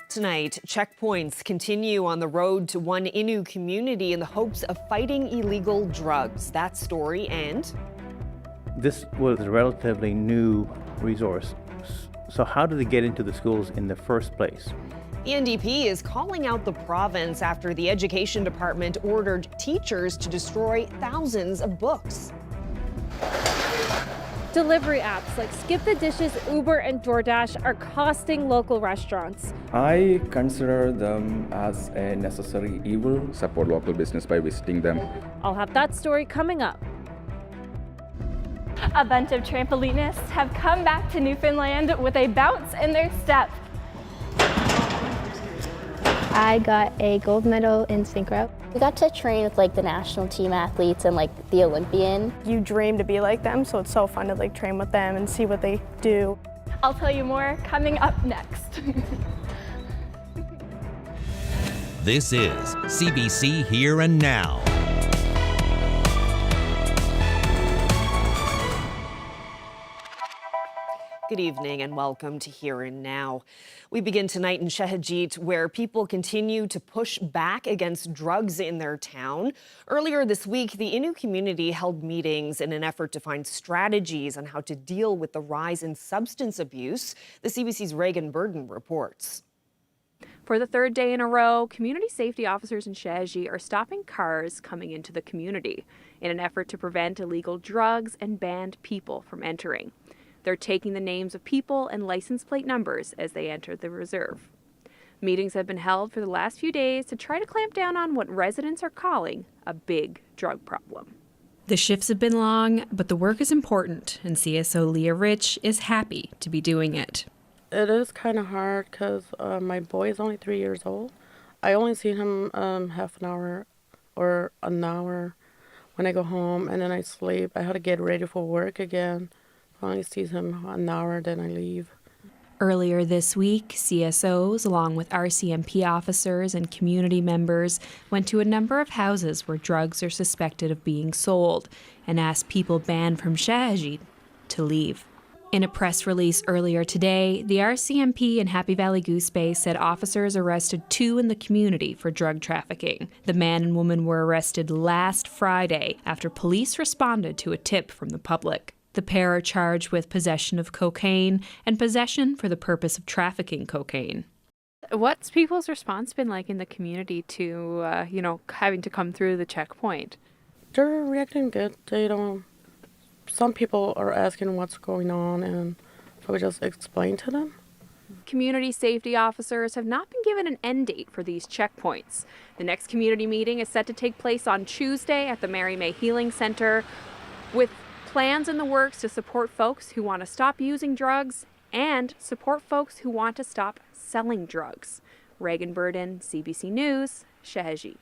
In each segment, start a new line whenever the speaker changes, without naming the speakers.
Tonight, checkpoints continue on the road to one Innu community in the hopes of fighting illegal drugs. That story and...
This was a relatively new resource. So how did it get into the schools in the first place?
The NDP is calling out the province after the Education Department ordered teachers to destroy thousands of books.
Delivery apps like Skip the Dishes, Uber, and DoorDash are costing local restaurants.
I consider them as a necessary evil.
Support local business by visiting them.
I'll have that story coming up.
A bunch of trampolinists have come back to Newfoundland with a bounce in their step.
I got a gold medal in synchro. We got to train with the national team athletes and the Olympian.
You dream to be like them, so it's so fun to train with them and see what they do.
I'll tell you more coming up next.
This is CBC Here and Now.
Good evening and welcome to Here and Now. We begin tonight in Shehajit, where people continue to push back against drugs in their town. Earlier this week, the Innu community held meetings in an effort to find strategies on how to deal with the rise in substance abuse. The CBC's Reagan Burden reports.
For the third day in a row, community safety officers in Shehajit are stopping cars coming into the community in an effort to prevent illegal drugs and banned people from entering. They're taking the names of people and license plate numbers as they enter the reserve. Meetings have been held for the last few days to try to clamp down on what residents are calling a big drug problem.
The shifts have been long, but the work is important, and CSO Leah Rich is happy to be doing it.
It is kind of hard because my boy is only 3 years old. I only see him half an hour or an hour when I go home, and then I sleep. I had to get ready for work again. I only see him an hour, then I leave.
Earlier this week, CSOs, along with RCMP officers and community members, went to a number of houses where drugs are suspected of being sold and asked people banned from Shehajit to leave. In a press release earlier today, the RCMP in Happy Valley Goose Bay said officers arrested 2 in the community for drug trafficking. The man and woman were arrested last Friday after police responded to a tip from the public. The pair are charged with possession of cocaine and possession for the purpose of trafficking cocaine.
What's people's response been like in the community to, having to come through the checkpoint?
They're reacting good. Some people are asking what's going on, and so we just explain to them.
Community safety officers have not been given an end date for these checkpoints. The next community meeting is set to take place on Tuesday at the Mary May Healing Center, with plans in the works to support folks who want to stop using drugs and support folks who want to stop selling drugs. Reagan Burden, CBC News, Shehajit.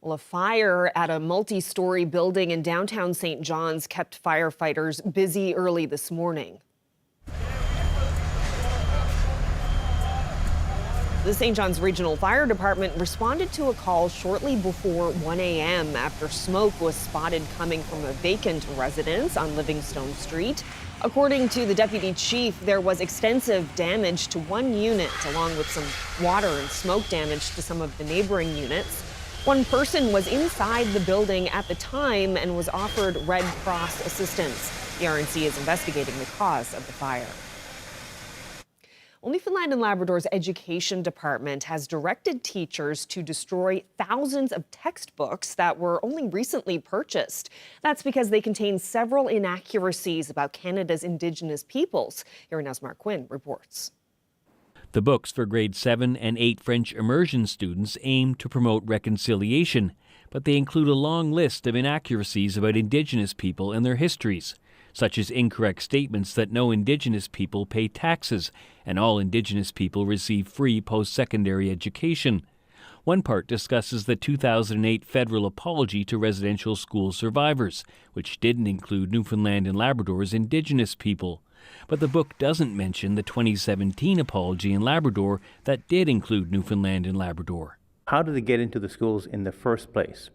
Well, a fire at a multi-story building in downtown St. John's kept firefighters busy early this morning. The St. John's Regional Fire Department responded to a call shortly before 1 a.m. after smoke was spotted coming from a vacant residence on Livingstone Street. According to the deputy chief, there was extensive damage to one unit, along with some water and smoke damage to some of the neighboring units. One person was inside the building at the time and was offered Red Cross assistance. The RNC is investigating the cause of the fire. Newfoundland and Labrador's Education Department has directed teachers to destroy thousands of textbooks that were only recently purchased. That's because they contain several inaccuracies about Canada's Indigenous peoples. Here Now's Mark Quinn reports.
The books for grade 7 and 8 French immersion students aim to promote reconciliation, but they include a long list of inaccuracies about Indigenous people and their histories, such as incorrect statements that no Indigenous people pay taxes and all Indigenous people receive free post-secondary education. One part discusses the 2008 federal apology to residential school survivors, which didn't include Newfoundland and Labrador's Indigenous people. But the book doesn't mention the 2017 apology in Labrador that did include Newfoundland and Labrador.
How did they get into the schools in the first place?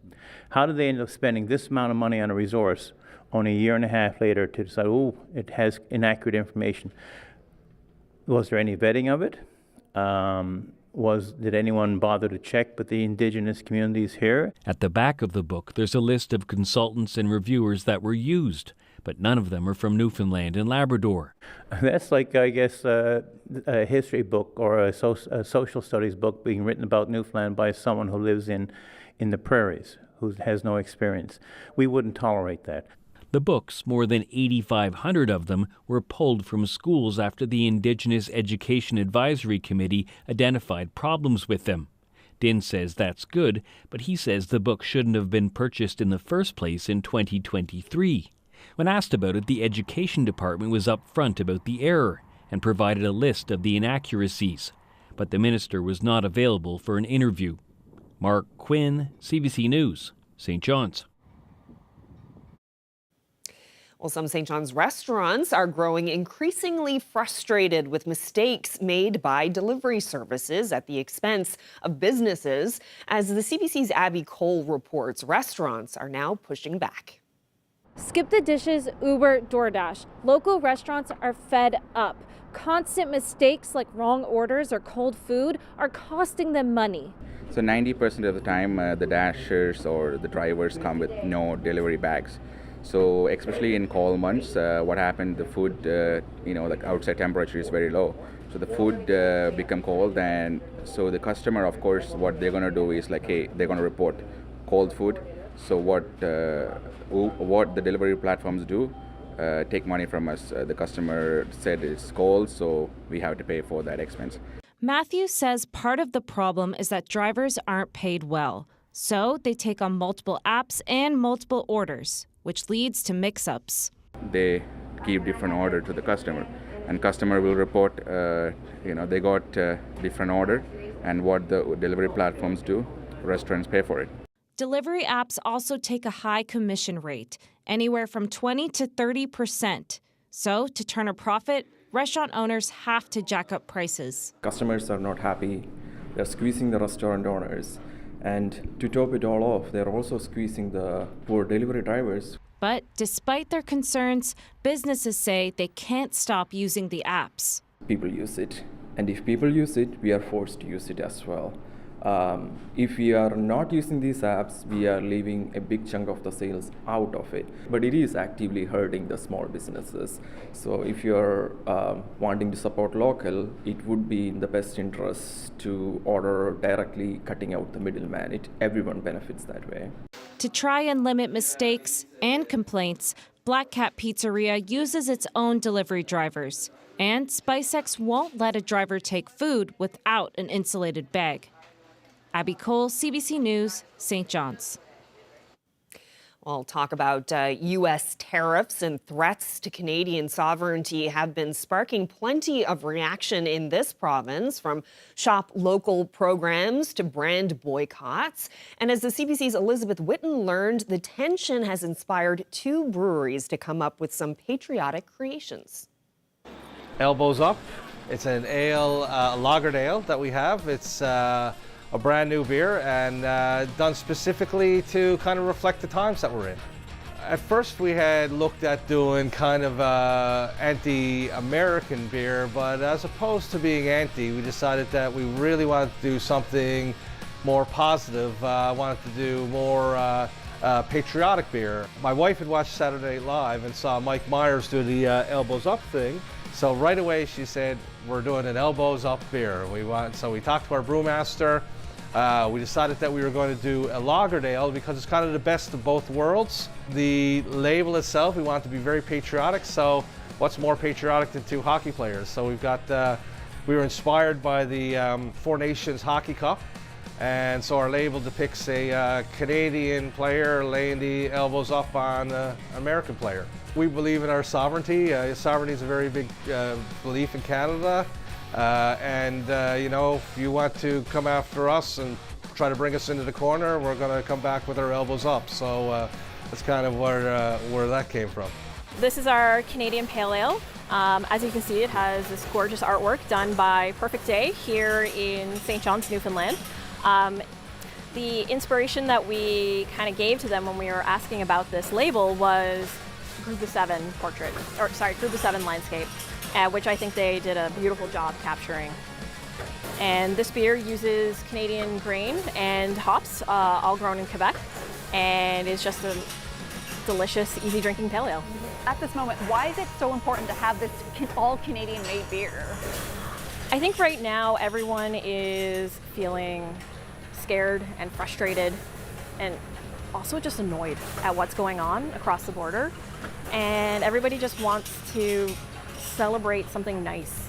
How did they end up spending this amount of money on a resource only a year and a half later to decide, it has inaccurate information? Was there any vetting of it? Did anyone bother to check with the Indigenous communities here?
At the back of the book, there's a list of consultants and reviewers that were used, but none of them are from Newfoundland and Labrador.
That's like, I guess, a history book or a social studies book being written about Newfoundland by someone who lives in the prairies, who has no experience. We wouldn't tolerate that.
The books, more than 8,500 of them, were pulled from schools after the Indigenous Education Advisory Committee identified problems with them. Din says that's good, but he says the book shouldn't have been purchased in the first place in 2023. When asked about it, the Education Department was upfront about the error and provided a list of the inaccuracies. But the minister was not available for an interview. Mark Quinn, CBC News, St. John's.
Well, some St. John's restaurants are growing increasingly frustrated with mistakes made by delivery services at the expense of businesses. As the CBC's Abby Cole reports, restaurants are now pushing back.
Skip the dishes, Uber, DoorDash. Local restaurants are fed up. Constant mistakes like wrong orders or cold food are costing them money.
So 90% of the time, the dashers or the drivers come with no delivery bags. So especially in cold months, what happened, the food, the outside temperature is very low. So the food become cold, and so the customer, of course, what they're going to do is like, hey, they're going to report cold food. So what the delivery platforms do, take money from us. The customer said it's cold, so we have to pay for that expense.
Matthew says part of the problem is that drivers aren't paid well. So they take on multiple apps and multiple orders, which leads to mix-ups.
They give different order to the customer, and customer will report, they got different order, and what the delivery platforms do, restaurants pay for it.
Delivery apps also take a high commission rate, anywhere from 20 to 30%. So to turn a profit, restaurant owners have to jack up prices.
Customers are not happy. They're squeezing the restaurant owners. And to top it all off, they're also squeezing the poor delivery drivers.
But despite their concerns, businesses say they can't stop using the apps.
People use it. And if people use it, we are forced to use it as well. If we are not using these apps, we are leaving a big chunk of the sales out of it. But it is actively hurting the small businesses. So if you're wanting to support local, it would be in the best interest to order directly, cutting out the middleman. Everyone benefits that way.
To try and limit mistakes and complaints, Black Cat Pizzeria uses its own delivery drivers. And SpiceX won't let a driver take food without an insulated bag. Abby Cole, CBC News, St. John's.
Well, talk about U.S. tariffs and threats to Canadian sovereignty have been sparking plenty of reaction in this province, from shop local programs to brand boycotts. And as the CBC's Elizabeth Whitten learned, the tension has inspired two breweries to come up with some patriotic creations.
Elbows Up. It's an ale, a lagered ale that we have. It's a brand new beer and done specifically to kind of reflect the times that we're in. At first we had looked at doing kind of anti-American beer, but as opposed to being anti, we decided that we really wanted to do something more positive. I wanted to do more patriotic beer. My wife had watched Saturday Night Live and saw Mike Myers do the Elbows Up thing. So right away she said, we're doing an Elbows Up beer. So we talked to our brewmaster. We decided that we were going to do a lagered ale because it's kind of the best of both worlds. The label itself, we want it to be very patriotic. So what's more patriotic than two hockey players? So we've got, we were inspired by the Four Nations Hockey Cup. And so our label depicts a Canadian player laying the elbows up on an American player. We believe in our sovereignty. Sovereignty is a very big belief in Canada. If you want to come after us and try to bring us into the corner, we're going to come back with our elbows up. So that's kind of where that came from.
This is our Canadian Pale Ale. As you can see, it has this gorgeous artwork done by Perfect Day here in St. John's, Newfoundland. The inspiration that we kind of gave to them when we were asking about this label was Group of Seven portrait, Group of Seven landscape, which I think they did a beautiful job capturing. And this beer uses Canadian grain and hops, all grown in Quebec, and is just a delicious, easy drinking pale ale.
At this moment, why is it so important to have this all Canadian made beer?
I think right now everyone is feeling scared and frustrated and also just annoyed at what's going on across the border. And everybody just wants to celebrate something nice.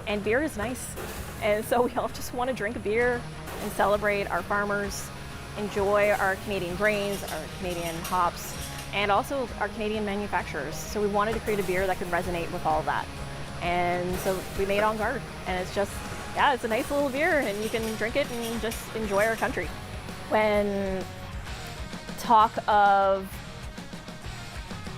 And beer is nice. And so we all just want to drink a beer and celebrate our farmers, enjoy our Canadian grains, our Canadian hops, and also our Canadian manufacturers. So we wanted to create a beer that could resonate with all of that. And so we made On Guard. And it's just, yeah, it's a nice little beer and you can drink it and just enjoy our country. When talk of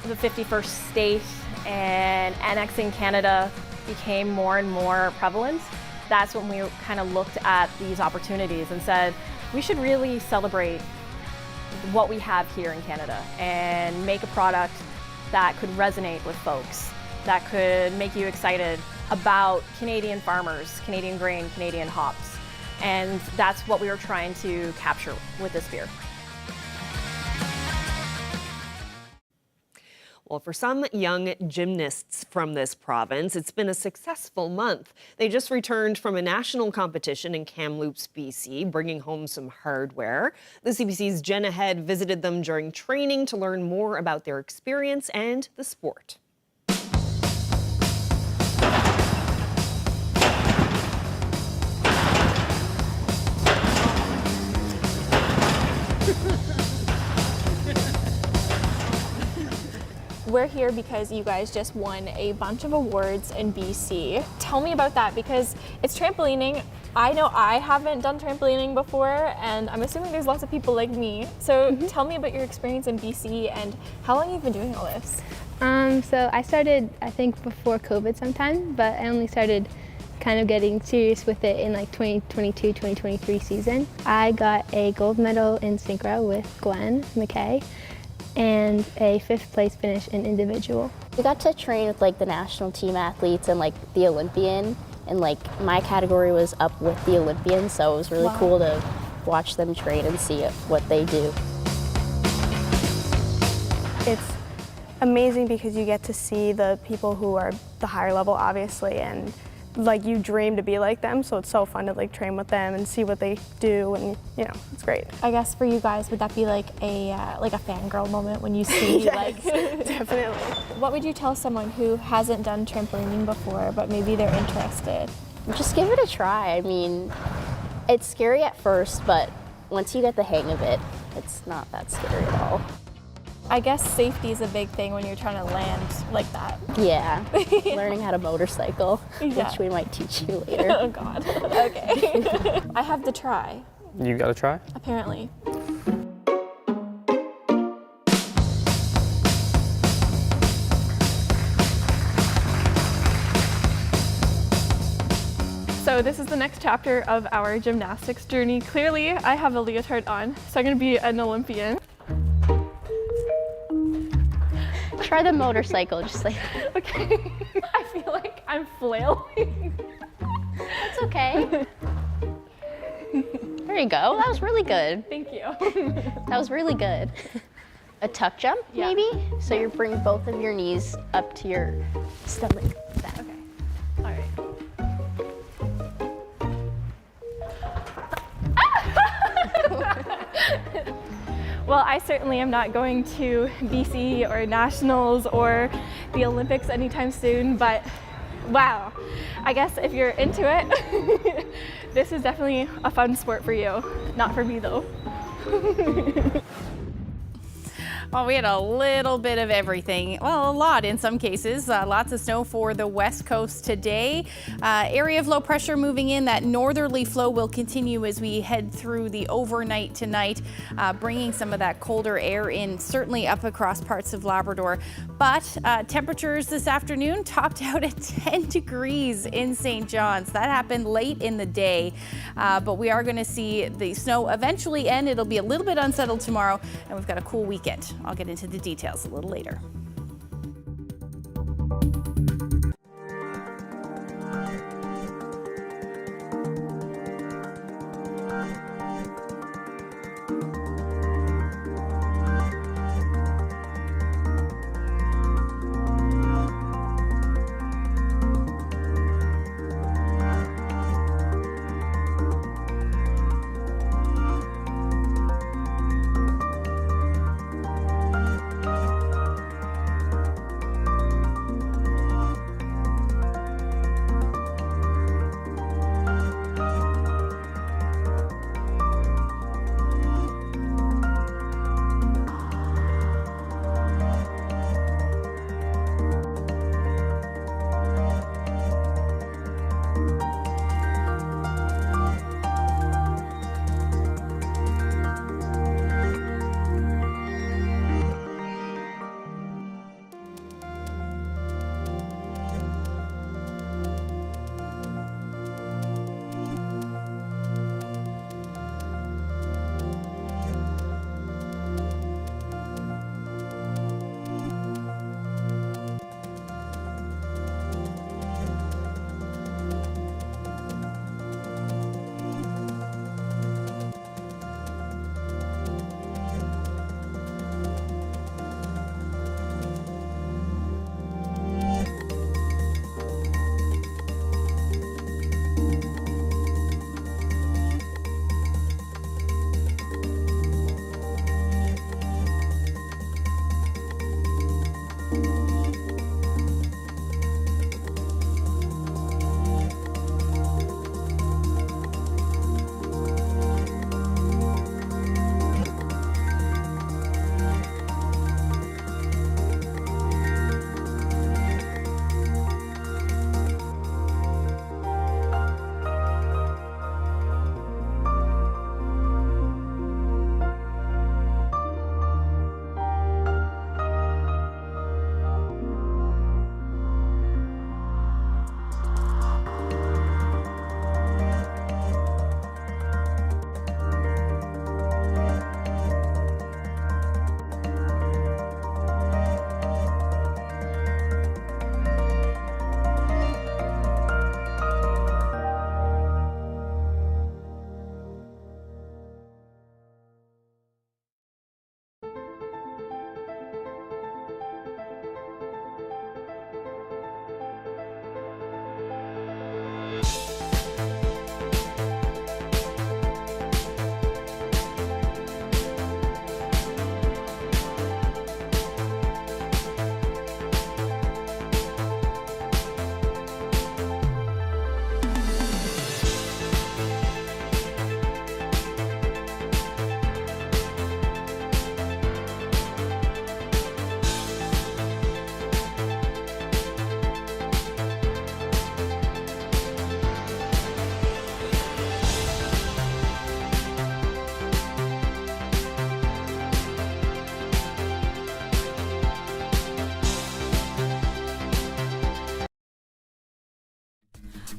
the 51st state and annexing Canada became more and more prevalent, that's when we kind of looked at these opportunities and said, we should really celebrate what we have here in Canada and make a product that could resonate with folks, that could make you excited about Canadian farmers, Canadian grain, Canadian hops. And that's what we were trying to capture with this beer.
Well, for some young gymnasts from this province, it's been a successful month. They just returned from a national competition in Kamloops, BC, bringing home some hardware. The CBC's Jenna Head visited them during training to learn more about their experience and the sport.
We're here because you guys just won a bunch of awards in BC. Tell me about that, because it's trampolining. I know I haven't done trampolining before, and I'm assuming there's lots of people like me. So tell me about your experience in BC and how long you've been doing all this.
So I started, I think, before COVID sometime, but I only started kind of getting serious with it in like 2022, 2023 season. I got a gold medal in synchro with Gwen McKay, and a 5th place finish in individual. We got to train with like the national team athletes and like the Olympian, and like my category was up with the Olympian, so it was really cool to watch them train and see what they do.
It's amazing because you get to see the people who are the higher level, obviously, and like you dream to be like them, so it's so fun to like train with them and see what they do, and you know, it's great.
I guess for you guys, would that be like a fangirl moment when you see
yes,
like
definitely.
What would you tell someone who hasn't done trampolining before but maybe they're interested?
Just give it a try. I mean, it's scary at first, but once you get the hang of it, it's not that scary at all.
I guess safety is a big thing when you're trying to land like that.
Yeah, learning how to motorcycle, which we might teach you later.
Oh God, okay. I have to try.
You gotta try?
Apparently. So this is the next chapter of our gymnastics journey. Clearly, I have a leotard on, so I'm gonna be an Olympian.
Try the motorcycle, just like.
Okay. I feel like I'm flailing.
That's okay. There you go. That was really good.
Thank you.
That was really good. A tuck jump, maybe? So you bring both of your knees up to your stomach. That.
Okay. All right. Well, I certainly am not going to BC or nationals or the Olympics anytime soon, but wow, I guess if you're into it, this is definitely a fun sport for you. Not for me though.
Well, we had a little bit of everything. Well, a lot in some cases. Lots of snow for the west coast today. Area of low pressure moving in. That northerly flow will continue as we head through the overnight tonight, bringing some of that colder air in, certainly up across parts of Labrador. But temperatures this afternoon topped out at 10 degrees in St. John's. That happened late in the day, but we are going to see the snow eventually end. It'll be a little bit unsettled tomorrow, and we've got a cool weekend. I'll get into the details a little later.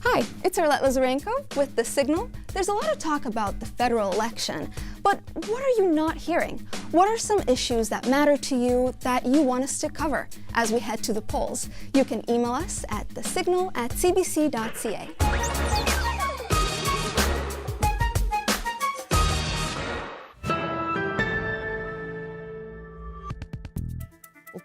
Hi, it's Arlette Lazarenko with The Signal. There's a lot of talk about the federal election, but what are you not hearing? What are some issues that matter to you that you want us to cover as we head to the polls? You can email us at thesignal@cbc.ca.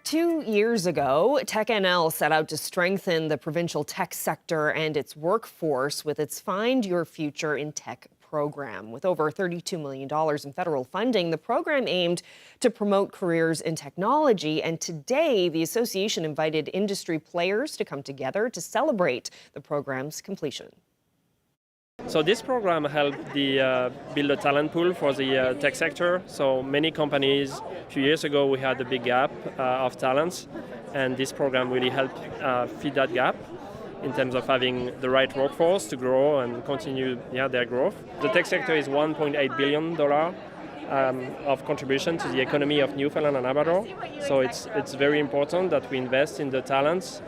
2 years ago, TechNL set out to strengthen the provincial tech sector and its workforce with its Find Your Future in Tech program. With over $32 million in federal funding, the program aimed to promote careers in technology. And today, the association invited industry players to come together to celebrate the program's completion.
So this program helped build a talent pool for the tech sector. So many companies, a few years ago, we had a big gap of talents, and this program really helped feed that gap in terms of having the right workforce to grow and continue their growth. The tech sector is $1.8 billion of contribution to the economy of Newfoundland and Labrador. So it's very important that we invest in the talents,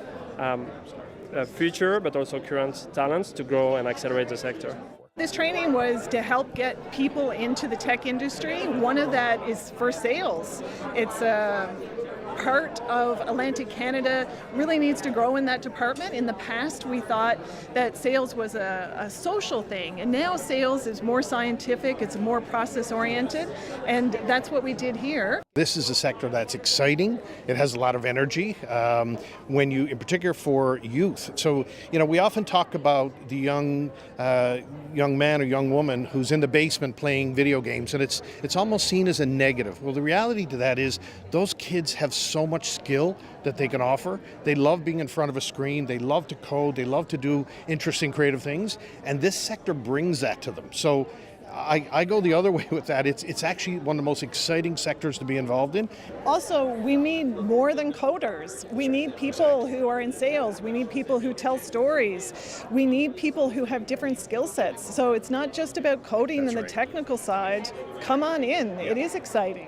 future but also current talents, to grow and accelerate the sector.
This training was to help get people into the tech industry. One of that is for sales. It's a part of Atlantic Canada really needs to grow in that department. In the past, we thought that sales was a social thing, and now sales is more scientific, it's more process-oriented, and that's what we did here.
This is a sector that's exciting. It has a lot of energy, in particular for youth. So, we often talk about the young man or young woman who's in the basement playing video games, and it's almost seen as a negative. Well, the reality to that is those kids have so much skill that they can offer. They love being in front of a screen. They love to code. They love to do interesting, creative things, and this sector brings that to them. So I go the other way with that. It's actually one of the most exciting sectors to be involved in.
Also, we need more than coders. We need people who are in sales. We need people who tell stories. We need people who have different skill sets. So it's not just about coding and the technical side. Come on in. It is exciting.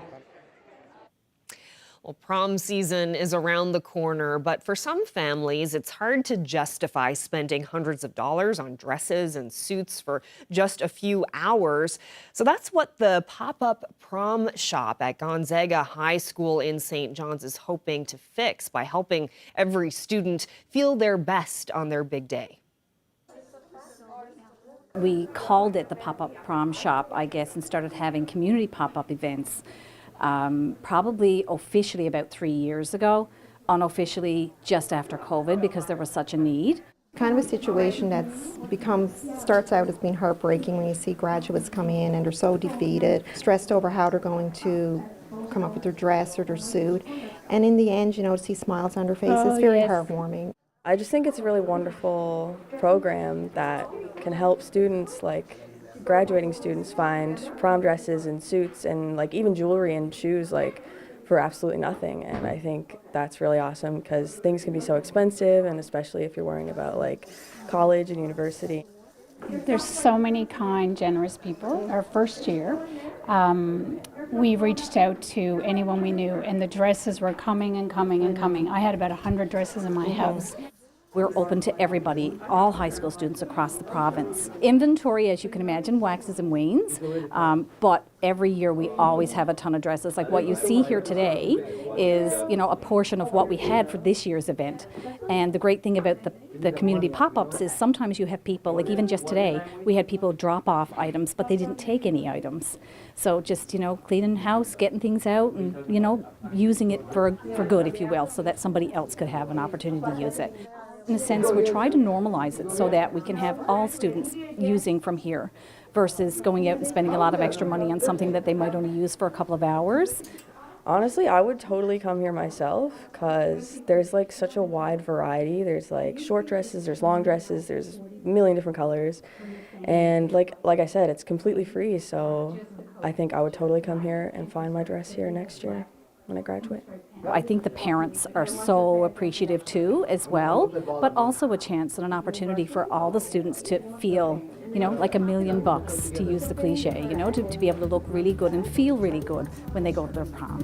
Well, prom season is around the corner, but for some families, it's hard to justify spending hundreds of dollars on dresses and suits for just a few hours. So that's what the pop-up prom shop at Gonzaga High School in St. John's is hoping to fix by helping every student feel their best on their big day.
We called it the pop-up prom shop, I guess, and started having community pop-up events. Probably officially about 3 years ago, unofficially just after COVID because there was such a need.
Kind of a situation starts out as being heartbreaking when you see graduates come in and they're so defeated, stressed over how they're going to come up with their dress or their suit. And in the end, to see smiles on their faces, it's very heartwarming.
I just think it's a really wonderful program that can help students, like graduating students, find prom dresses and suits and even jewelry and shoes for absolutely nothing. And I think that's really awesome because things can be so expensive, and especially if you're worrying about college and university.
There's so many kind, generous people. Our first year, we reached out to anyone we knew, and the dresses were coming and coming and coming. I had about 100 dresses in my house.
We're open to everybody, all high school students across the province. Inventory, as you can imagine, waxes and wanes, but every year we always have a ton of dresses. Like what you see here today is, a portion of what we had for this year's event. And the great thing about the community pop-ups is sometimes you have people, like even just today, we had people drop off items, but they didn't take any items. So just, cleaning house, getting things out and, using it for good, if you will, so that somebody else could have an opportunity to use it. In a sense, we try to normalize it so that we can have all students using from here versus going out and spending a lot of extra money on something that they might only use for a couple of hours.
Honestly, I would totally come here myself because there's such a wide variety. There's short dresses, there's long dresses, there's a million different colors. And like I said, it's completely free. So I think I would totally come here and find my dress here next year when I graduate.
I think the parents are so appreciative too as well, but also a chance and an opportunity for all the students to feel, like $1 million, to use the cliche, to be able to look really good and feel really good when they go to their prom.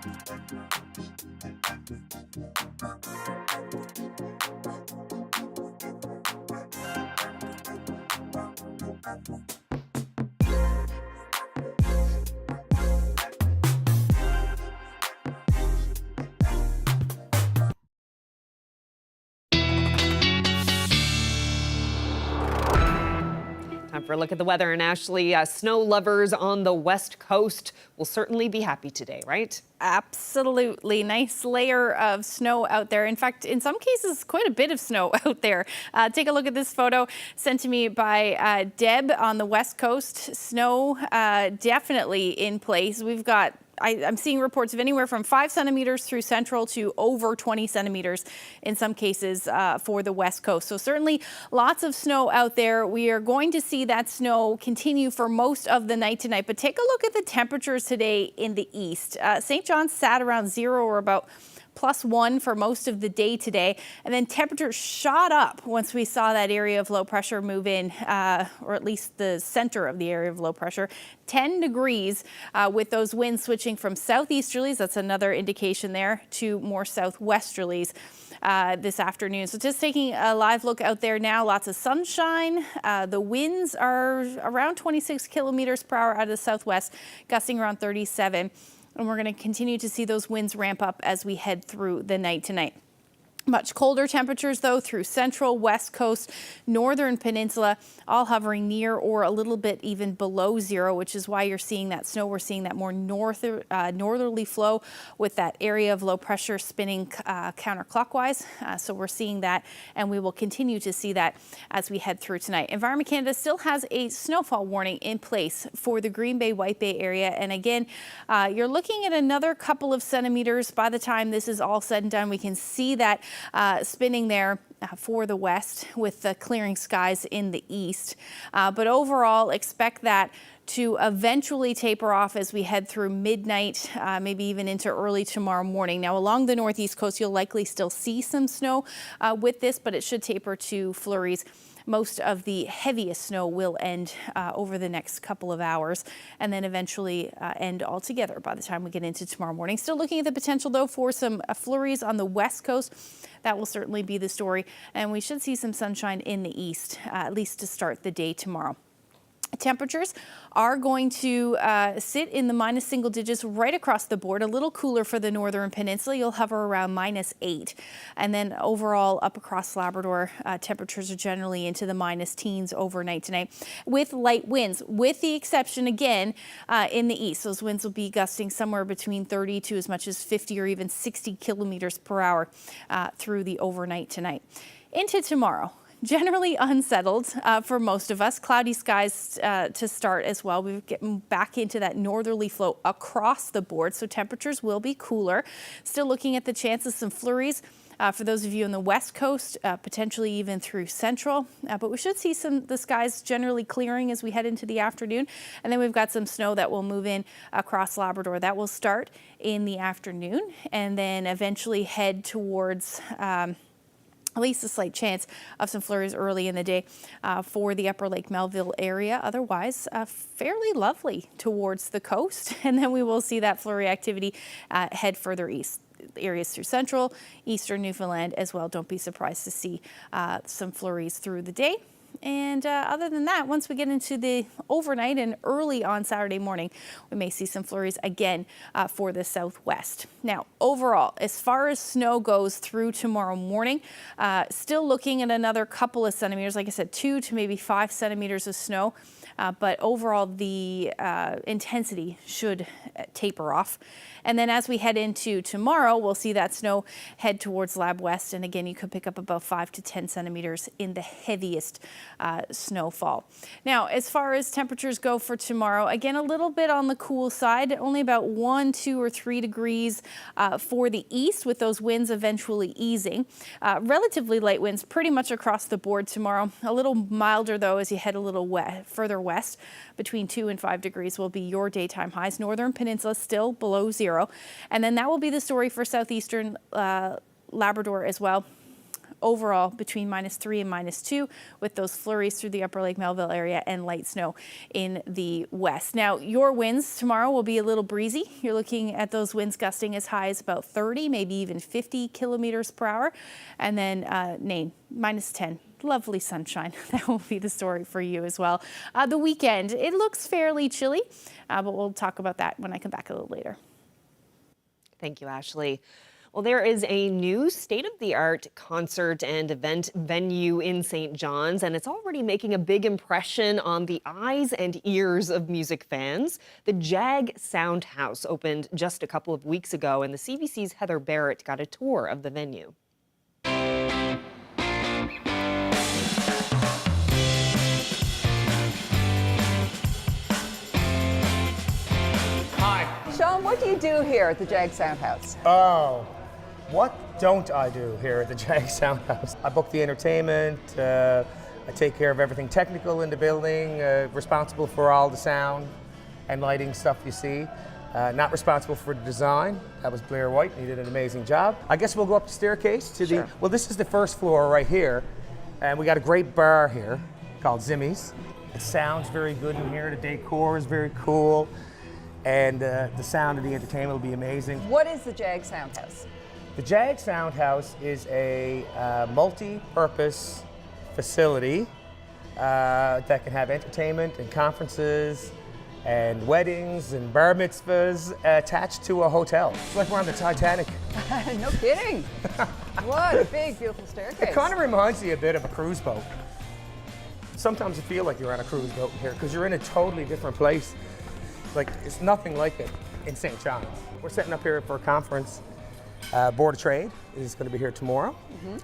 Time for a look at the weather. And Ashley, snow lovers on the West Coast will certainly be happy today, right?
Absolutely. Nice layer of snow out there. In fact, in some cases, quite a bit of snow out there. Take a look at this photo sent to me by Deb on the West Coast. Snow definitely in place. We've got I'm seeing reports of anywhere from 5 centimeters through central to over 20 centimeters in some cases for the West Coast. So certainly lots of snow out there. We are going to see that snow continue for most of the night tonight. But take a look at the temperatures today in the east. St. John's sat around 0 or about +1 for most of the day today, and then temperatures shot up once we saw that area of low pressure move in, or at least the center of the area of low pressure. 10 degrees with those winds switching from southeasterlies, that's another indication there, to more southwesterlies this afternoon. So just taking a live look out there now, lots of sunshine. The winds are around 26 kilometers per hour out of the southwest, gusting around 37. And we're going to continue to see those winds ramp up as we head through the night tonight. Much colder temperatures, though, through central, west coast, northern peninsula, all hovering near or a little bit even below 0, which is why you're seeing that snow. We're seeing that more northerly flow with that area of low pressure spinning counterclockwise. So we're seeing that, and we will continue to see that as we head through tonight. Environment Canada still has a snowfall warning in place for the Green Bay, White Bay area. And again, you're looking at another couple of centimeters by the time this is all said and done. We can see that spinning there for the west with the clearing skies in the east. But overall, expect that to eventually taper off as we head through midnight, maybe even into early tomorrow morning. Now, along the northeast coast, you'll likely still see some snow with this, but it should taper to flurries. Most of the heaviest snow will end over the next couple of hours and then eventually end altogether by the time we get into tomorrow morning. Still looking at the potential, though, for some flurries on the west coast. That will certainly be the story. And we should see some sunshine in the east, at least to start the day tomorrow. Temperatures are going to sit in the minus single digits right across the board. A little cooler for the northern peninsula. You'll hover around -8. And then overall up across Labrador, temperatures are generally into the minus teens overnight tonight with light winds, with the exception again in the east. Those winds will be gusting somewhere between 30 to as much as 50 or even 60 kilometers per hour through the overnight tonight. Into tomorrow. Generally unsettled for most of us. Cloudy skies to start as well. We're getting back into that northerly flow across the board, so temperatures will be cooler. Still looking at the chance of some flurries for those of you on the west coast, potentially even through central. But we should see the skies generally clearing as we head into the afternoon. And then we've got some snow that will move in across Labrador. That will start in the afternoon and then eventually head towards at least a slight chance of some flurries early in the day for the Upper Lake Melville area. Otherwise, fairly lovely towards the coast. And then we will see that flurry activity head further east. Areas through central, eastern Newfoundland as well. Don't be surprised to see some flurries through the day. And other than that, once we get into the overnight and early on Saturday morning, we may see some flurries again for the southwest. Now, overall, as far as snow goes through tomorrow morning, still looking at another couple of centimeters, like I said, 2 to maybe 5 centimeters of snow. But overall, the intensity should taper off. And then as we head into tomorrow, we'll see that snow head towards Lab West. And again, you could pick up about 5 to 10 centimeters in the heaviest snowfall. Now, as far as temperatures go for tomorrow, again, a little bit on the cool side, only about 1, 2, or 3 degrees for the east, with those winds eventually easing. Relatively light winds pretty much across the board tomorrow. A little milder, though, as you head a little further west. Between 2 and 5 degrees will be your daytime highs. Northern peninsula still below 0. And then that will be the story for southeastern Labrador as well. overall between -3 and -2, with those flurries through the upper Lake Melville area and light snow in the west. Now, your winds tomorrow will be a little breezy. You're looking at those winds gusting as high as about 30, maybe even 50 kilometers per hour. And then Nain, -10. Lovely sunshine. That will be the story for you as well. The weekend, it looks fairly chilly, but we'll talk about that when I come back a little later.
Thank you, Ashley. Well, there is a new state-of-the-art concert and event venue in St. John's, and it's already making a big impression on the eyes and ears of music fans. The Jag Sound House opened just a couple of weeks ago, and the CBC's Heather Barrett got a tour of the venue.
Sean, what do you do here at the Jag Sound House?
Oh, what don't I do here at the Jag Sound House? I book the entertainment, I take care of everything technical in the building, responsible for all the sound and lighting stuff you see. Not responsible for the design. That was Blair White, and he did an amazing job. I guess we'll go up the staircase to the, well, this is the first floor right here, and we got a great bar here called Zimmy's. It sounds very good in here, the decor is very cool. And the sound of the entertainment will be amazing.
What is the Jag Sound House?
The Jag Sound House is a multi-purpose facility that can have entertainment and conferences and weddings and bar mitzvahs attached to a hotel. It's like we're on the Titanic.
No kidding. What a big, beautiful staircase.
It kind of reminds you a bit of a cruise boat. Sometimes you feel like you're on a cruise boat here because you're in a totally different place. Like, it's nothing like it in St. John's. We're setting up here for a conference. Board of Trade is going to be here tomorrow.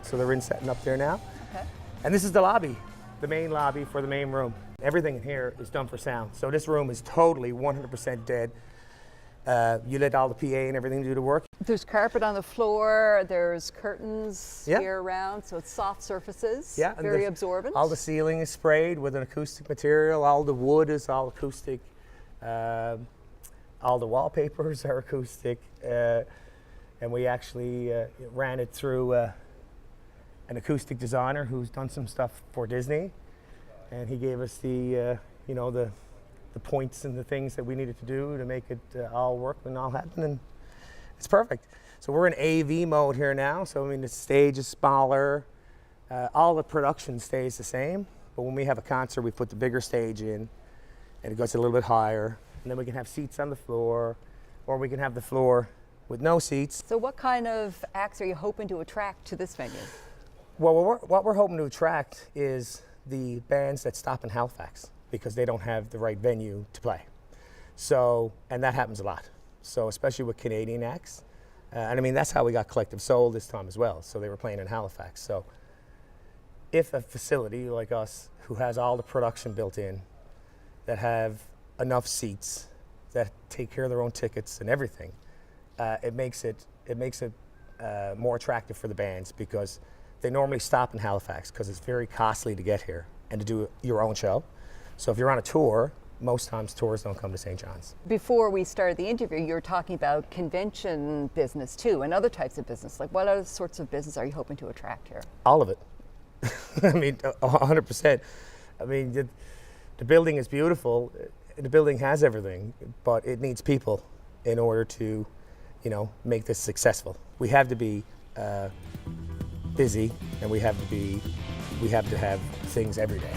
So they're in setting up there now.
Okay.
And this is the lobby, the main lobby for the main room. Everything in here is done for sound. So this room is totally 100% dead. You let all the PA and everything do the work.
There's carpet on the floor, there's curtains here around, so it's soft surfaces, very absorbent.
All the ceiling is sprayed with an acoustic material. All the wood is all acoustic. All the wallpapers are acoustic, and we actually ran it through an acoustic designer who's done some stuff for Disney, and he gave us the you know, the points and the things that we needed to do to make it all work and all happen, and it's perfect. So we're in AV mode here now. So I mean, the stage is smaller, all the production stays the same, but when we have a concert, we put the bigger stage in. And it goes a little bit higher, and then we can have seats on the floor, or we can have the floor with no seats.
So what kind of acts are you hoping to attract to this venue?
Well, what we're hoping to attract is the bands that stop in Halifax because they don't have the right venue to play. So, and that happens a lot. So especially with Canadian acts. And I mean, that's how we got Collective Soul this time as well. So they were playing in Halifax. So if a facility like us, who has all the production built in, that have enough seats, that take care of their own tickets and everything, it makes it more attractive for the bands because they normally stop in Halifax because it's very costly to get here and to do your own show. So if you're on a tour, most times tours don't come to St. John's.
Before we started the interview, you were talking about convention business too and other types of business. Like what other sorts of business are you hoping to attract here?
All of it. I mean, 100%. I mean, the building is beautiful. The building has everything, but it needs people in order to, you know, make this successful. We have to be busy, and we have to have things every day.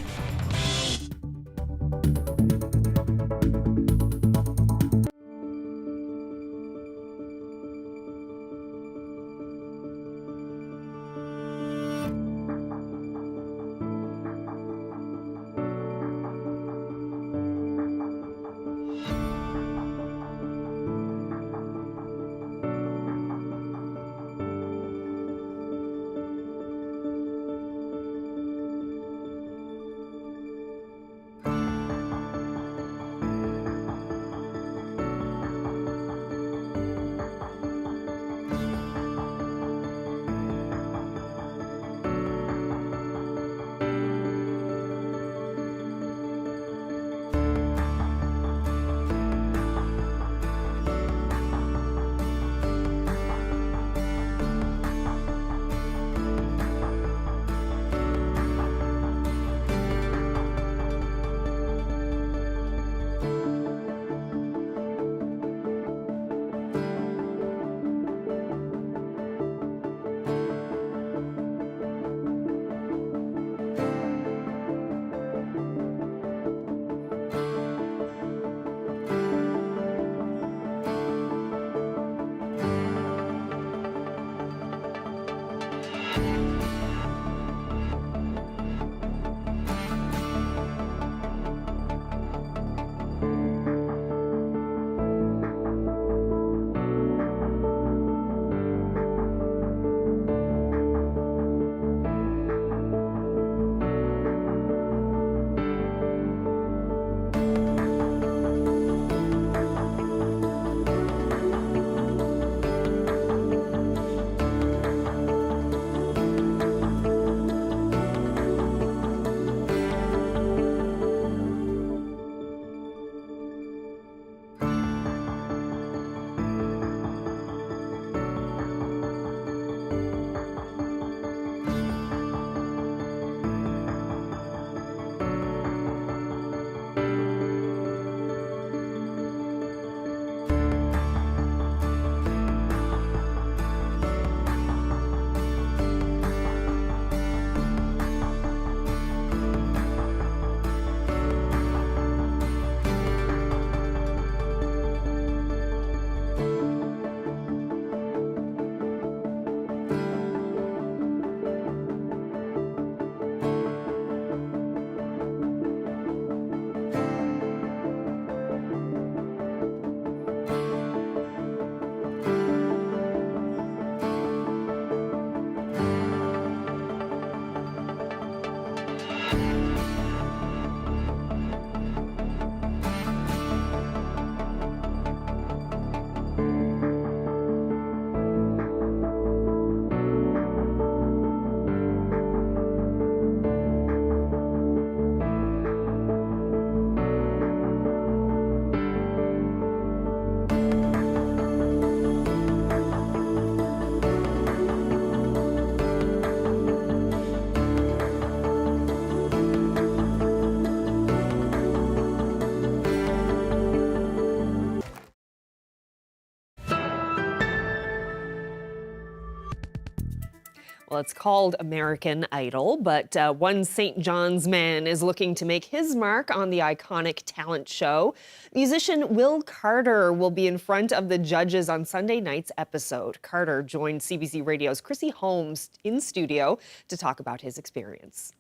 Well, it's called American Idol, but one St. John's man is looking to make his mark on the iconic talent show. Musician Will Carter will be in front of the judges on Sunday night's episode. Carter joined CBC Radio's Chrissy Holmes in studio to talk about his experience.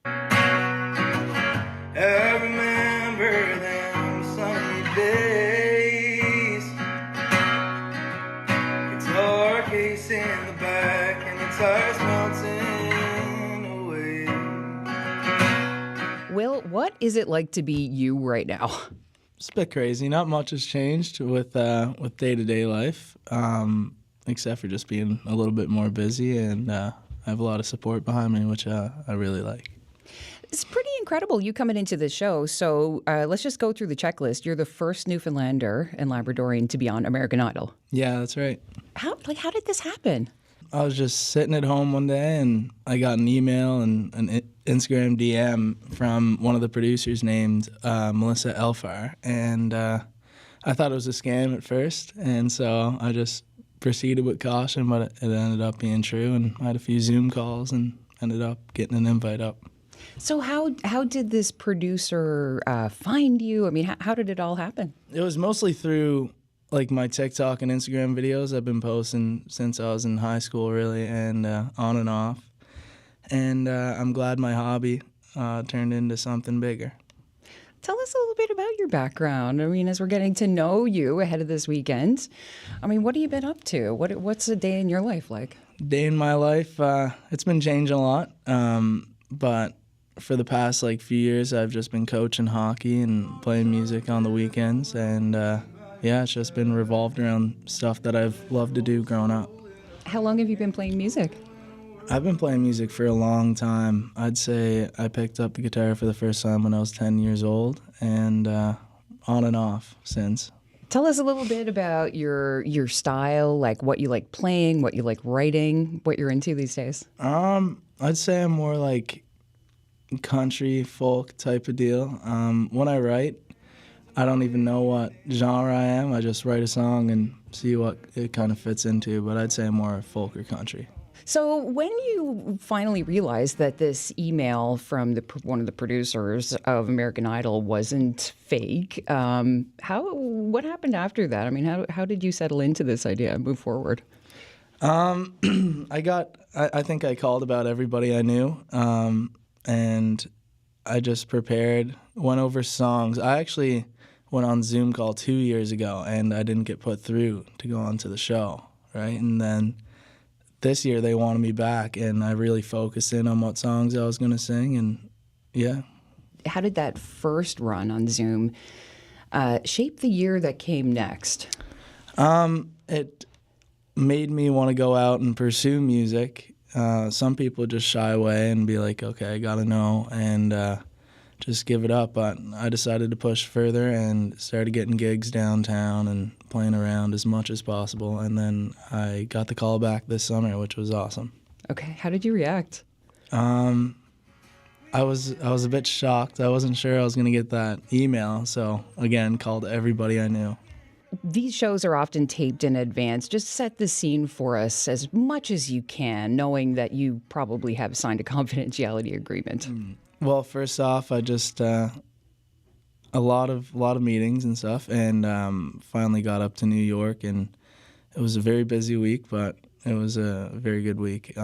I remember them sunny days. Guitar case in the back and the tires melting away.
Will, what is it like to be you right now?
It's a bit crazy. Not much has changed with day-to-day life, except for just being a little bit more busy, and I have a lot of support behind me, which I really like.
It's pretty incredible you coming into the show. So let's just go through the checklist. You're the first Newfoundlander and Labradorian to be on American Idol.
Yeah, that's right.
How did this happen?
I was just sitting at home one day, and I got an email and an Instagram DM from one of the producers named Melissa Elfar, and I thought it was a scam at first, and so I just proceeded with caution, but it ended up being true, and I had a few Zoom calls and ended up getting an invite up.
So how did this producer find you? I mean, how did it all happen?
It was mostly through like my TikTok and Instagram videos I've been posting since I was in high school, really, and on and off. And I'm glad my hobby turned into something bigger.
Tell us a little bit about your background. I mean, as we're getting to know you ahead of this weekend, I mean, what have you been up to? What's a day in your life like?
Day in my life, it's been changing a lot, but for the past few years, I've just been coaching hockey and playing music on the weekends, and yeah, it's just been revolved around stuff that I've loved to do growing up.
How long have you been playing music?
I've been playing music for a long time. I'd say I picked up the guitar for the first time when I was 10 years old, and on and off since.
Tell us a little bit about your style, like what you like playing, what you like writing, what you're into these days.
I'd say I'm more like country, folk type of deal. When I write, I don't even know what genre I am. I just write a song and see what it kind of fits into, but I'd say more folk or country.
So when you finally realized that this email from one of the producers of American Idol wasn't fake, what happened after that? I mean, how did you settle into this idea and move forward?
I think I called about everybody I knew, and I just prepared, went over songs. I actually went on Zoom call 2 years ago, and I didn't get put through to go on to the show, right? And then this year they wanted me back, and I really focused in on what songs I was going to sing, and yeah.
How did that first run on Zoom shape the year that came next?
It made me want to go out and pursue music. Some people just shy away and be like, okay, I got to know, and just give it up. But I decided to push further and started getting gigs downtown and playing around as much as possible. And then I got the call back this summer, which was awesome.
Okay, how did you react?
I was a bit shocked. I wasn't sure I was going to get that email. So again, called everybody I knew.
These shows are often taped in advance. Just set the scene for us as much as you can, knowing that you probably have signed a confidentiality agreement.
Well, first off, I just a lot of meetings and stuff, and finally got up to New York, and it was a very busy week, but it was a very good week.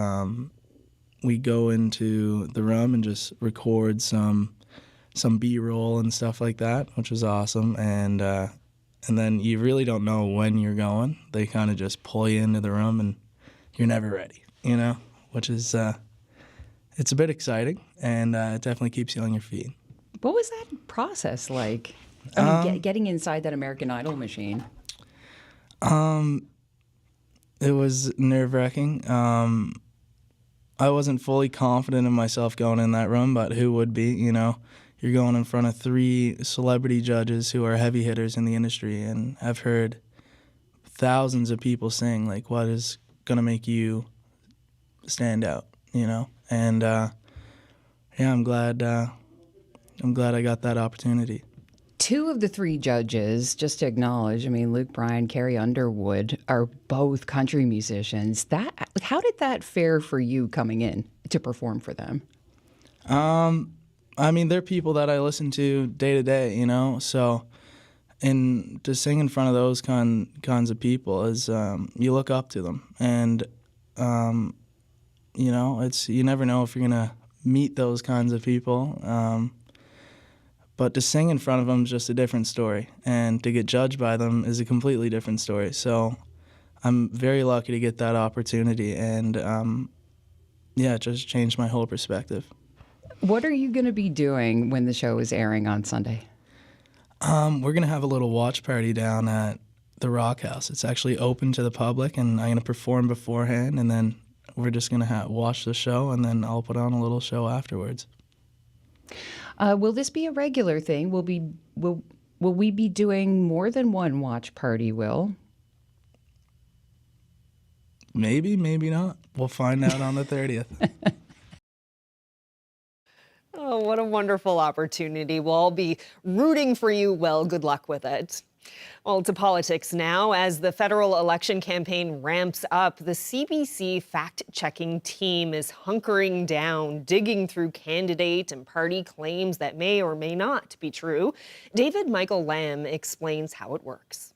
We go into the room and just record some B-roll and stuff like that, which was awesome, and then you really don't know when you're going. They kind of just pull you into the room, and you're never ready, which is it's a bit exciting, and it definitely keeps you on your feet.
What was that process like? I mean, getting inside that American Idol machine.
It was nerve-wracking. I wasn't fully confident in myself going in that room, but who would be, You're going in front of 3 celebrity judges who are heavy hitters in the industry, and I've heard thousands of people saying, what is going to make you stand out, And I'm glad I got that opportunity.
Two of the three judges, just to acknowledge, I mean, Luke Bryan, Carrie Underwood are both country musicians. How did that fare for you coming in to perform for them?
I mean, they're people that I listen to day to day, you know, so and to sing in front of those kinds of people is you look up to them, and you know, you never know if you're gonna meet those kinds of people. But to sing in front of them is just a different story, and to get judged by them is a completely different story. So I'm very lucky to get that opportunity, and yeah, it just changed my whole perspective.
What are you going to be doing when the show is airing on Sunday?
We're going to have a little watch party down at the Rock House. It's actually open to the public, and I'm going to perform beforehand, and then we're just going to watch the show, and then I'll put on a little show afterwards.
Will this be a regular thing? Will we be doing more than one watch party, Will?
Maybe, maybe not. We'll find out on the 30th.
Oh, what a wonderful opportunity. We'll all be rooting for you. Well, good luck with it. Well, to politics now. As the federal election campaign ramps up, the CBC fact-checking team is hunkering down, digging through candidate and party claims that may or may not be true. David Michael Lamb explains how it works.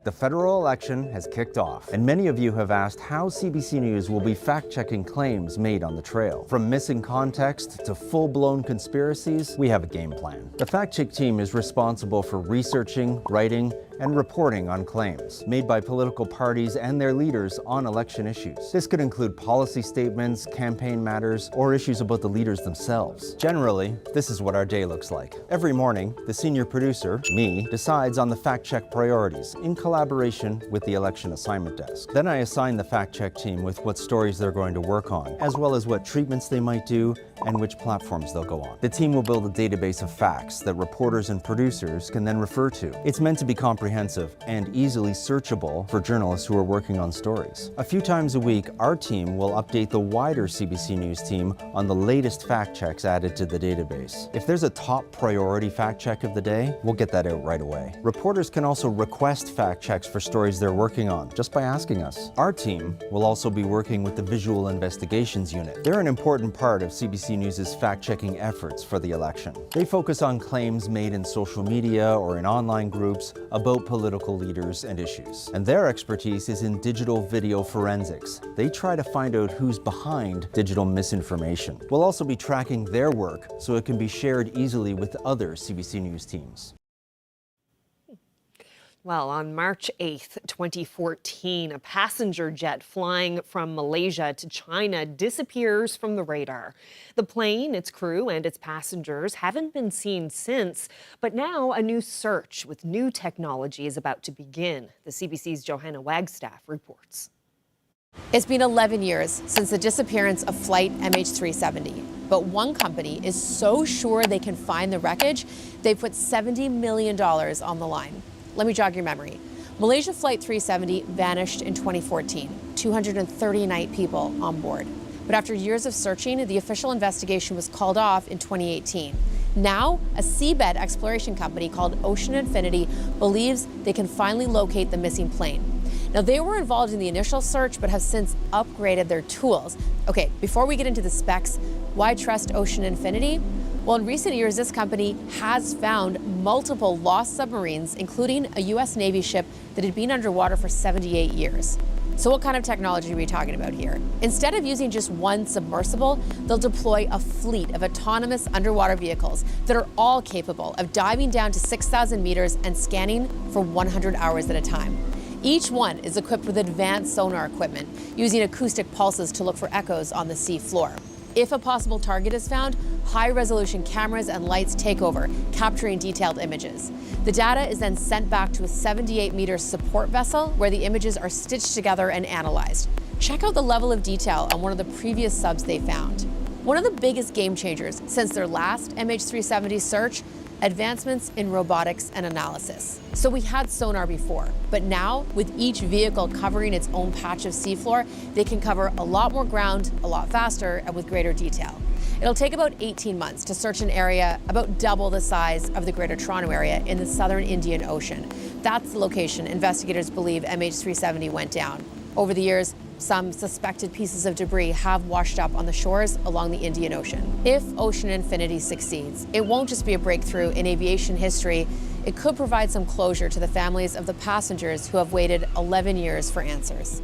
The federal election has kicked off, and many of you have asked how CBC News will be fact-checking claims made on the trail. From missing context to full-blown conspiracies, we have a game plan. The fact-check team is responsible for researching, writing, and reporting on claims made by political parties and their leaders on election issues. This could include policy statements, campaign matters, or issues about the leaders themselves. Generally, this is what our day looks like. Every morning, the senior producer, me, decides on the fact-check priorities in collaboration with the election assignment desk. Then I assign the fact-check team with what stories they're going to work on, as well as what treatments they might do and which platforms they'll go on. The team will build a database of facts that reporters and producers can then refer to. It's meant to be comprehensive and easily searchable for journalists who are working on stories. A few times a week, our team will update the wider CBC News team on the latest fact checks added to the database. If there's a top priority fact check of the day, we'll get that out right away. Reporters can also request fact checks for stories they're working on just by asking us. Our team will also be working with the Visual Investigations Unit. They're an important part of CBC News' fact-checking efforts for the election. They focus on claims made in social media or in online groups about political leaders and issues. And their expertise is in digital video forensics. They try to find out who's behind digital misinformation. We'll also be tracking their work so it can be shared easily with other CBC News teams.
Well, on March 8th, 2014, a passenger jet flying from Malaysia to China disappears from the radar. The plane, its crew, and its passengers haven't been seen since, but now a new search with new technology is about to begin. The CBC's Johanna Wagstaff reports.
It's been 11 years since the disappearance of flight MH370, but one company is so sure they can find the wreckage, they put $70 million on the line. Let me jog your memory. Malaysia Flight 370 vanished in 2014, 239 people on board. But after years of searching, the official investigation was called off in 2018. Now, a seabed exploration company called Ocean Infinity believes they can finally locate the missing plane. Now, they were involved in the initial search, but have since upgraded their tools. Okay, before we get into the specs, why trust Ocean Infinity? Well, in recent years, this company has found multiple lost submarines, including a U.S. Navy ship that had been underwater for 78 years. So what kind of technology are we talking about here? Instead of using just one submersible, they'll deploy a fleet of autonomous underwater vehicles that are all capable of diving down to 6,000 meters and scanning for 100 hours at a time. Each one is equipped with advanced sonar equipment, using acoustic pulses to look for echoes on the sea floor. If a possible target is found, high-resolution cameras and lights take over, capturing detailed images. The data is then sent back to a 78-meter support vessel where the images are stitched together and analyzed. Check out the level of detail on one of the previous subs they found. One of the biggest game changers since their last MH370 search, advancements in robotics and analysis. So we had sonar before, but now with each vehicle covering its own patch of seafloor, they can cover a lot more ground, a lot faster, and with greater detail. It'll take about 18 months to search an area about double the size of the Greater Toronto Area in the southern Indian Ocean. That's the location investigators believe MH370 went down. Over the years, some suspected pieces of debris have washed up on the shores along the Indian Ocean. If Ocean Infinity succeeds, it won't just be a breakthrough in aviation history. It could provide some closure to the families of the passengers who have waited 11 years for answers.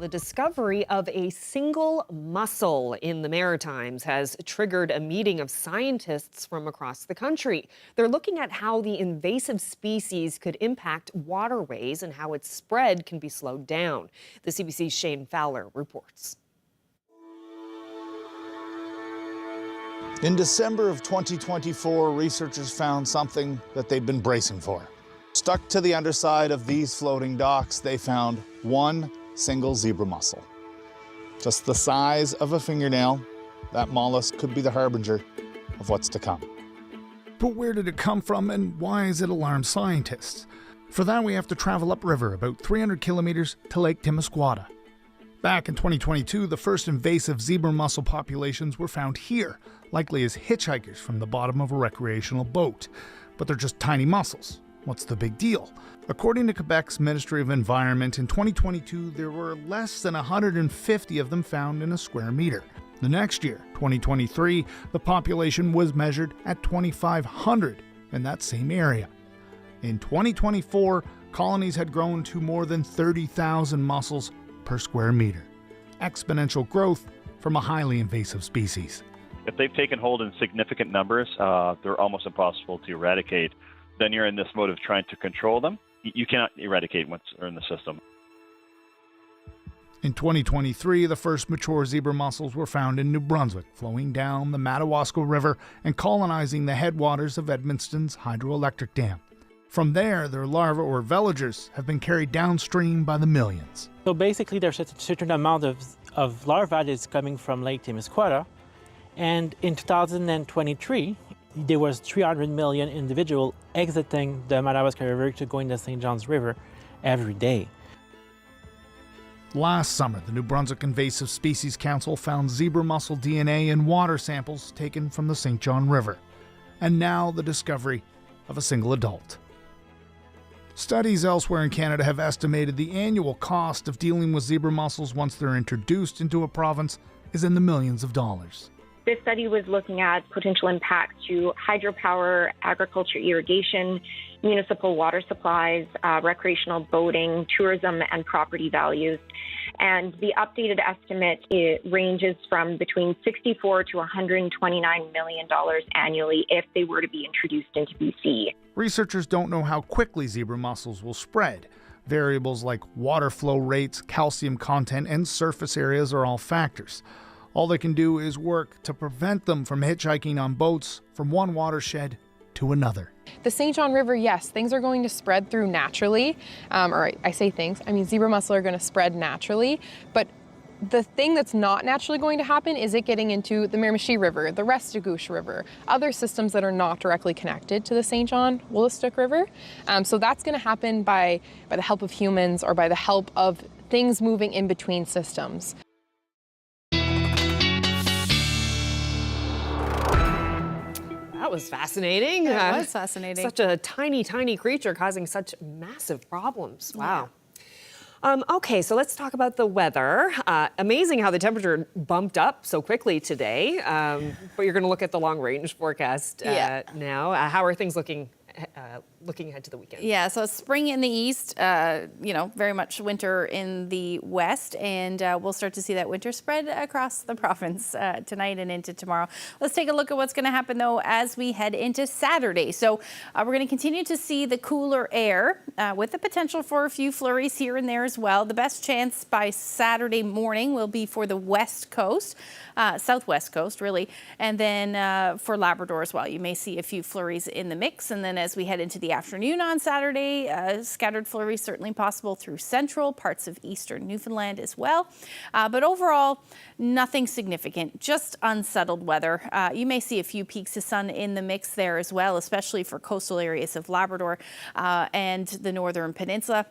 The discovery of a single mussel in the Maritimes has triggered a meeting of scientists from across the country. They're looking at how the invasive species could impact waterways and how its spread can be slowed down. The CBC's Shane Fowler reports.
In December of 2024, researchers found something that they'd been bracing for. Stuck to the underside of these floating docks, they found one single zebra mussel. Just the size of a fingernail, that mollusk could be the harbinger of what's to come.
But where did it come from and why has it alarmed scientists? For that, we have to travel upriver about 300 kilometers to Lake Temiscouata. Back in 2022, the first invasive zebra mussel populations were found here, likely as hitchhikers from the bottom of a recreational boat. But they're just tiny mussels, What's the big deal? According to Quebec's Ministry of Environment, in 2022, there were less than 150 of them found in a square meter. The next year, 2023, the population was measured at 2,500 in that same area. In 2024, colonies had grown to more than 30,000 mussels per square meter. Exponential growth from a highly invasive species.
If they've taken hold in significant numbers, they're almost impossible to eradicate. Then you're in this mode of trying to control them. You cannot eradicate once they're in the system.
In 2023, the first mature zebra mussels were found in New Brunswick, flowing down the Madawaska River and colonizing the headwaters of Edmundston's hydroelectric dam. From there, their larvae or veligers have been carried downstream by the millions.
So basically, there's a certain amount of larvae that is coming from Lake Témiscouata, and in 2023, there was 300 million individuals exiting the Madawaska River to go into the St. John's River every day.
Last summer, the New Brunswick Invasive Species Council found zebra mussel DNA in water samples taken from the St. John River. And now the discovery of a single adult. Studies elsewhere in Canada have estimated the annual cost of dealing with zebra mussels once they're introduced into a province is in the millions of dollars.
This study was looking at potential impacts to hydropower, agriculture irrigation, municipal water supplies, recreational boating, tourism, and property values. And the updated estimate ranges from between $64 to $129 million annually if they were to be introduced into BC.
Researchers don't know how quickly zebra mussels will spread. Variables like water flow rates, calcium content, and surface areas are all factors. All they can do is work to prevent them from hitchhiking on boats from one watershed to another.
The St. John River, yes, things are going to spread through naturally. I say things, I mean zebra mussel are going to spread naturally, but the thing that's not naturally going to happen is it getting into the Miramichi River, the Restigouche River, other systems that are not directly connected to the St. John Woolastook River. So that's going to happen by the help of humans or by the help of things moving in between systems.
That was fascinating.
That was fascinating.
Such a tiny, tiny creature causing such massive problems. Wow. Yeah. Okay, so let's talk about the weather. Amazing how the temperature bumped up so quickly today. But you're going to look at the long-range forecast now. How are things looking ahead to the weekend?
Yeah, so spring in the east, very much winter in the west, and we'll start to see that winter spread across the province tonight and into tomorrow. Let's take a look at what's going to happen, though, as we head into Saturday. So we're going to continue to see the cooler air with the potential for a few flurries here and there as well. The best chance by Saturday morning will be for the west coast, southwest coast, really, and then for Labrador as well. You may see a few flurries in the mix, and then as we head into the afternoon on Saturday, scattered flurries certainly possible through central, parts of eastern Newfoundland as well. But overall, nothing significant, just unsettled weather. You may see a few peaks of sun in the mix there as well, especially for coastal areas of Labrador and the northern peninsula.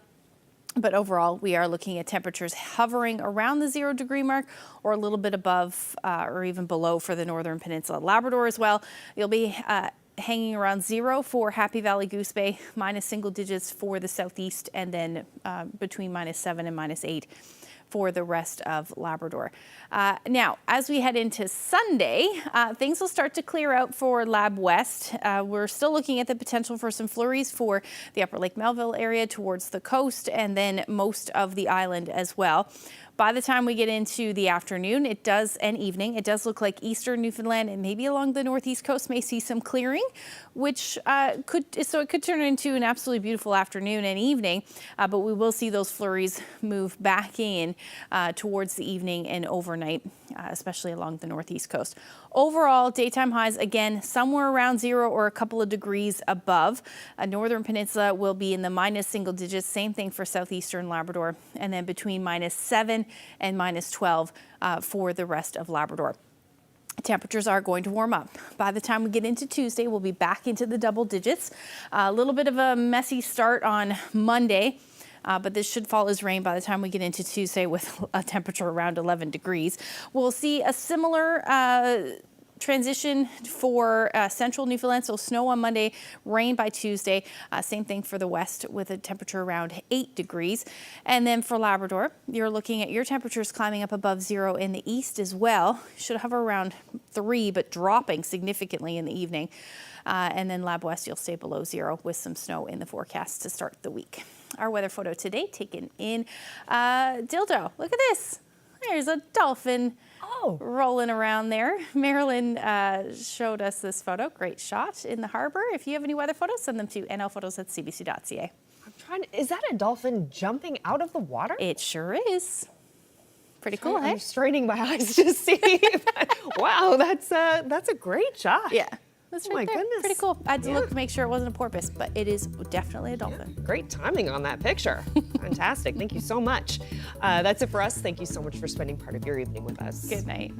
But overall, we are looking at temperatures hovering around the 0 degree mark or a little bit above or even below for the northern peninsula. Labrador as well, you'll be hanging around 0 for Happy Valley, Goose Bay, minus single digits for the southeast, and then between -7 and -8 for the rest of Labrador. Now, as we head into Sunday, things will start to clear out for Lab West. We're still looking at the potential for some flurries for the Upper Lake Melville area towards the coast, and then most of the island as well. By the time we get into the afternoon, and evening, it does look like eastern Newfoundland and maybe along the northeast coast may see some clearing, which it could turn into an absolutely beautiful afternoon and evening, but we will see those flurries move back in towards the evening and overnight, especially along the northeast coast. Overall, daytime highs, again, somewhere around 0 or a couple of degrees above. Northern Peninsula will be in the minus single digits, same thing for southeastern Labrador, and then between -7 and -12 for the rest of Labrador. Temperatures are going to warm up. By the time we get into Tuesday, we'll be back into the double digits. A little bit of a messy start on Monday. But this should fall as rain by the time we get into Tuesday with a temperature around 11 degrees. We'll see a similar transition for central Newfoundland, so snow on Monday, rain by Tuesday. Same thing for the west with a temperature around 8 degrees. And then for Labrador, you're looking at your temperatures climbing up above 0 in the east as well. Should hover around 3, but dropping significantly in the evening. And then Lab West, you'll stay below 0 with some snow in the forecast to start the week. Our weather photo today taken in Dildo. Look at this. There's a dolphin rolling around there. Marilyn showed us this photo. Great shot in the harbor. If you have any weather photos, send them to nlphotos@cbc.ca.
Is that a dolphin jumping out of the water?
It sure is. Pretty cool, hey?
I'm straining my eyes to see. Wow, that's a great shot.
Yeah. That's
Oh my goodness.
Pretty cool. I had to look to make sure it wasn't a porpoise, but it is definitely a dolphin.
Yeah, great timing on that picture. Fantastic. Thank you so much. That's it for us. Thank you so much for spending part of your evening with us.
Good night.